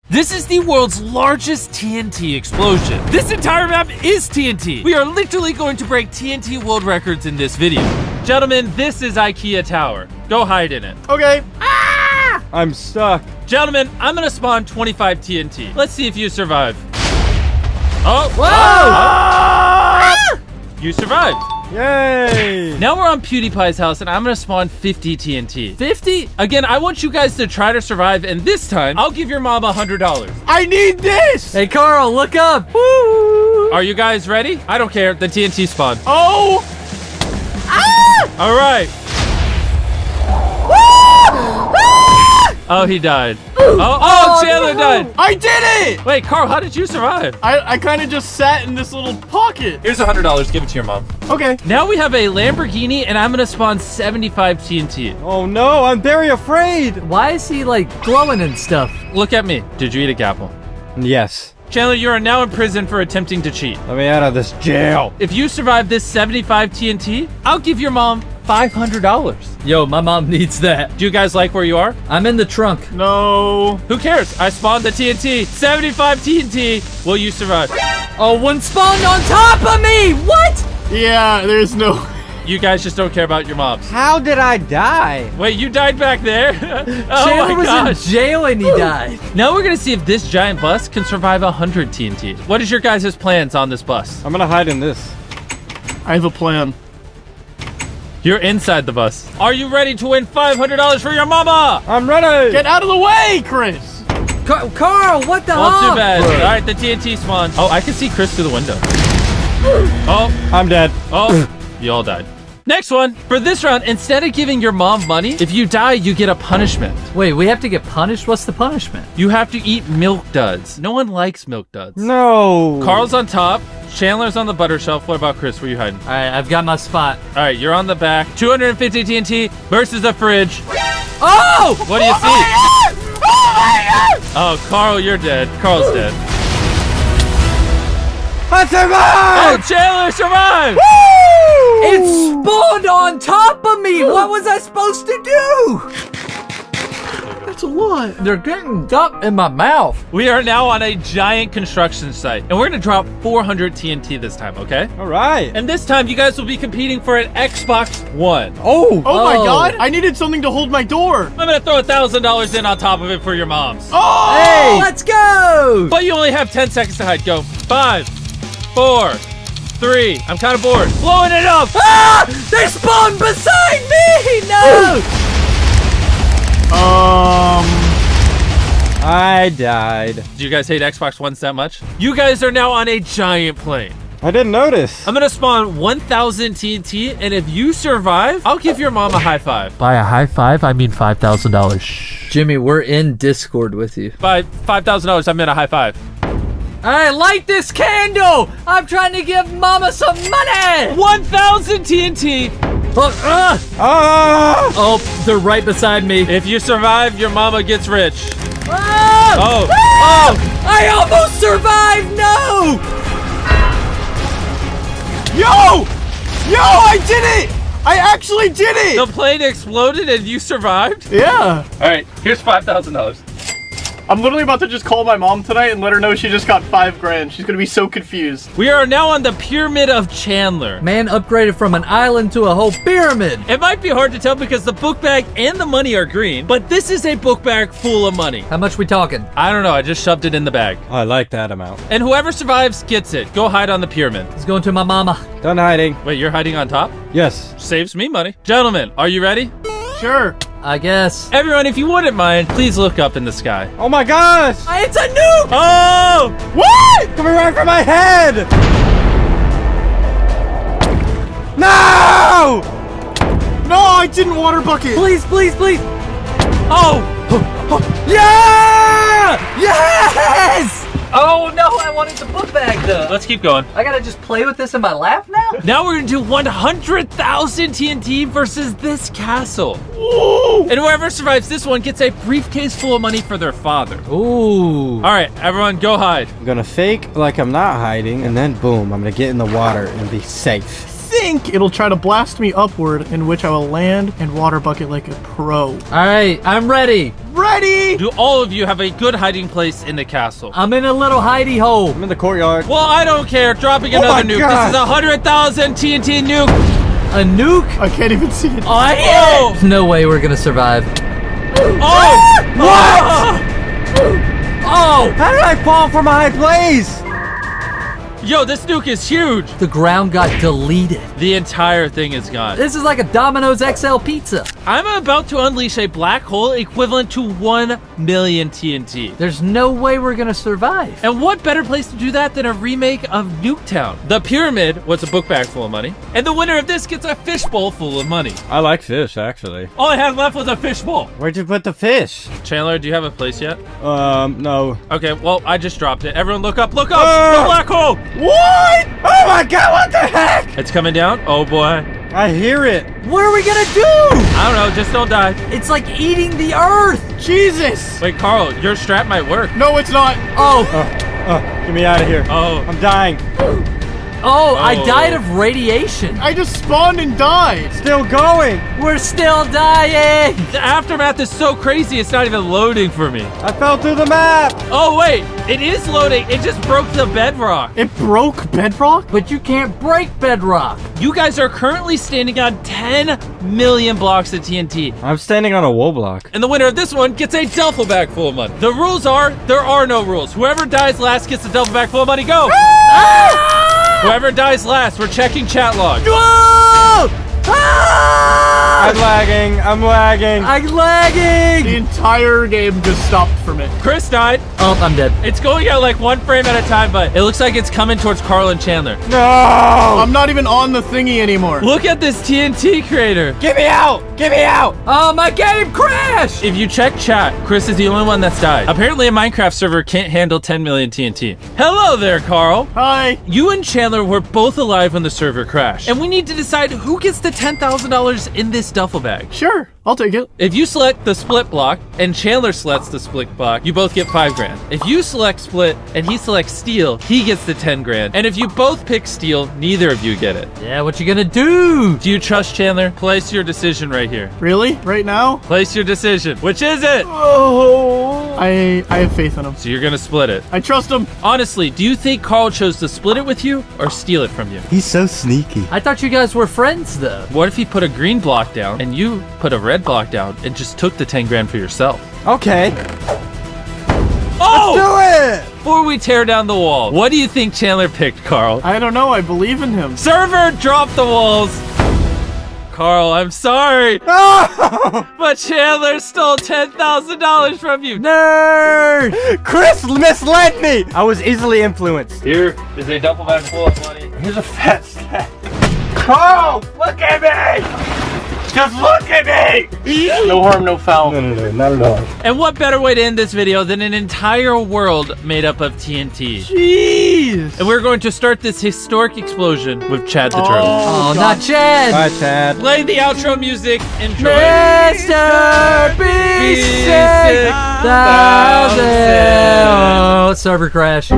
This is the world's largest TNT explosion. This entire map is TNT. We are literally going to break TNT world records in this video. Gentlemen, this is IKEA Tower. Go hide in it. Okay. Ah! I'm stuck. Gentlemen, I'm gonna spawn 25 TNT. Let's see if you survive. Oh! Whoa! Ah! You survived. Yay! Now we're on PewDiePie's house, and I'm gonna spawn 50 TNT. 50? Again, I want you guys to try to survive, and this time, I'll give your mom $100. I need this! Hey, Carl, look up. Woo! Are you guys ready? I don't care. The TNT spawn. Oh! Ah! All right. Oh, he died. Oh, Chandler died. I did it! Wait, Carl, how did you survive? I kind of just sat in this little pocket. Here's $100. Give it to your mom. Okay. Now we have a Lamborghini, and I'm gonna spawn 75 TNT. Oh no, I'm very afraid. Why is he like glowing and stuff? Look at me. Did you eat a gapple? Yes. Chandler, you are now in prison for attempting to cheat. Let me out of this jail. If you survive this 75 TNT, I'll give your mom $500. Yo, my mom needs that. Do you guys like where you are? I'm in the trunk. No. Who cares? I spawned the TNT. 75 TNT. Will you survive? Oh, one spawned on top of me. What? Yeah, there's no... You guys just don't care about your moms. How did I die? Wait, you died back there? Oh Chandler my was gosh. in jail and he died. Now we're gonna see if this giant bus can survive 100 TNT. What is your guys' plans on this bus? I'm gonna hide in this. I have a plan. You're inside the bus. Are you ready to win $500 for your mama? I'm ready. Get out of the way, Chris! Carl, what the Well, hell? too bad. All right, the TNT spawned. Oh, I can see Chris through the window. Oh, I'm dead. oh, you all died. Next one. For this round, instead of giving your mom money, if you die, you get a punishment. Wait, we have to get punished? What's the punishment? You have to eat milk duds. No one likes milk duds. No. Carl's on top. Chandler's on the butter shelf. What about Chris? Where you hiding? All right, I've got my spot. All right, you're on the back. 250 TNT versus the fridge. Oh! What do you see? Oh, Carl, you're dead. Carl's dead. I survived. Oh, Chandler survived! It spawned on top of me. What was I supposed to do? That's a lot. They're getting stuck in my mouth. We are now on a giant construction site, and we're gonna drop 400 TNT this time, okay? All right. And this time, you guys will be competing for an Xbox One. Oh. Oh my god, I needed something to hold my door. I'm gonna throw $1,000 in on top of it for your moms. Oh! Hey, let's go. But you only have 10 seconds to hide. Go. 5, 4, 3. I'm kind of bored. Blowing it up. Ah! They spawned beside me. No. I died. Do you guys hate Xbox Ones that much? You guys are now on a giant plane. I didn't notice. I'm gonna spawn 1,000 TNT, and if you survive, I'll give your mom a high five. By a high five, I mean $5,000. Jimmy, we're in Discord with you. By $5,000, I meant a high five. I light this candle. I'm trying to give Mama some money. 1,000 TNT. Ah! Oh, they're right beside me. If you survive, your mama gets rich. Ah! Oh, Ah! I almost survived. No. Yo, I did it! I actually did it! the plane exploded and you survived? Yeah. All right, here's $5,000. I'm literally about to just call my mom tonight and let her know she just got $5 grand. She's gonna be so confused. We are now on the Pyramid of Chandler. Man upgraded from an island to a whole pyramid. It might be hard to tell because the book bag and the money are green, but this is a book bag full of money. How much we talking? I don't know, I just shoved it in the bag. I like that amount. And whoever survives gets it. Go hide on the pyramid. It's going to my mama. Done hiding. Wait, you're hiding on top? Yes. Saves me money. Gentlemen, are you ready? Sure. I guess. Everyone, if you wouldn't mind, please look up in the sky. Oh my gosh. It's a nuke! Oh! What? Coming right for my head. No! No, I didn't water bucket. Please, please, please. Oh! Yeah! Yes! Oh no, I wanted the book bag though. Let's keep going. I gotta just play with this in my lap now? Now we're gonna do 100,000 TNT versus this castle. Ooh. And whoever survives this one gets a briefcase full of money for their father. Ooh. All right, everyone, go hide. I'm gonna fake like I'm not hiding, and then boom, I'm gonna get in the water and be safe. think it'll try to blast me upward, in which I will land and water bucket like a pro. All right, I'm ready. Ready? Do all of you have a good hiding place in the castle? I'm in a little hidey hole. I'm in the courtyard. Well, I don't care. Dropping Oh another my nuke. gosh. This is 100,000 TNT nuke. A nuke? I can't even see it. Oh! There's no way we're gonna survive. Oh! What? Oh! How did I fall from a high place? Yo, this nuke is huge. The ground got deleted. The entire thing is gone. This is like a Domino's XL pizza. I'm about to unleash a black hole equivalent to 1 million TNT. There's no way we're gonna survive. And what better place to do that than a remake of Nuketown? The Pyramid was a book bag full of money, and the winner of this gets a fishbowl full of money. I like fish, actually. All I had left was a fishbowl. Where'd you put the fish? Chandler, do you have a place yet? No. Okay, well, I just dropped it. Everyone look up, look up! Ah! The black hole! What? Oh my god, what the heck? It's coming down. Oh boy. I hear it. What are we gonna do? I don't know, just don't die. It's like eating the earth. Jesus! Wait, Carl, your strap might work. No, it's not. Oh, Get me out of here. Oh. I'm dying. I died of radiation. I just spawned and died. Still going. We're still dying. The aftermath is so crazy, it's not even loading for me. I fell through the map. Oh wait, it is loading. It just broke the bedrock. It broke bedrock? But you can't break bedrock. You guys are currently standing on 10 million blocks of TNT. I'm standing on a wool block. And the winner of this one gets a duffel bag full of money. The rules are, there are no rules. Whoever dies last gets a duffel bag full of money. Go! Whoever dies last, we're checking chat logs. Whoa! I'm lagging. I'm lagging. I'm The lagging. entire game just stopped for me. Chris died. Oh, I'm dead. It's going out like 1 frame at a time, but it looks like it's coming towards Carl and Chandler. No. I'm not even on the thingy anymore. Look at this TNT crater. Get me out. Get me out. Oh, my game crashed. If you check chat, Chris is the only one that's died. Apparently a Minecraft server can't handle 10 million TNT. Hello there, Carl. Hi. You and Chandler were both alive when the server crashed. And we need to decide who gets the $10,000 in this duffel bag. Sure, I'll take it. If you select the split block and Chandler selects the split block, you both get 5 grand. If you select split and he selects steel, he gets the 10 grand. And if you both pick steel, neither of you get it. Yeah, what you gonna do? Do you trust Chandler? Place your decision right here. Really? Right now? Place your decision. Which is it? Oh. I have faith in him. So you're gonna split it. I trust him. Honestly, do you think Carl chose to split it with you or steal it from you? He's so sneaky. I thought you guys were friends, though. What if he put a green block down and you put a red block down and just took the 10 grand for yourself? Okay. Oh! Do it. Before we tear down the wall, what do you think Chandler picked, Carl? I don't know. I believe in him. Server, drop the walls! Carl, I'm sorry, No. but Chandler stole $10,000 from you. Nerd! Chris misled me. I was easily influenced. Here is a duffel bag full of money. Here's a fat stack. Carl, look at me. Just look at me. No harm, no foul. No, not at all. And what better way to end this video than an entire world made up of TNT? Jeez. And we're going to start this historic explosion with Chad the Turtle. Oh, God. not Chad. Bye, Chad. Play the outro music. Enjoy. MrBeast Beast 6,000. Oh, server crash.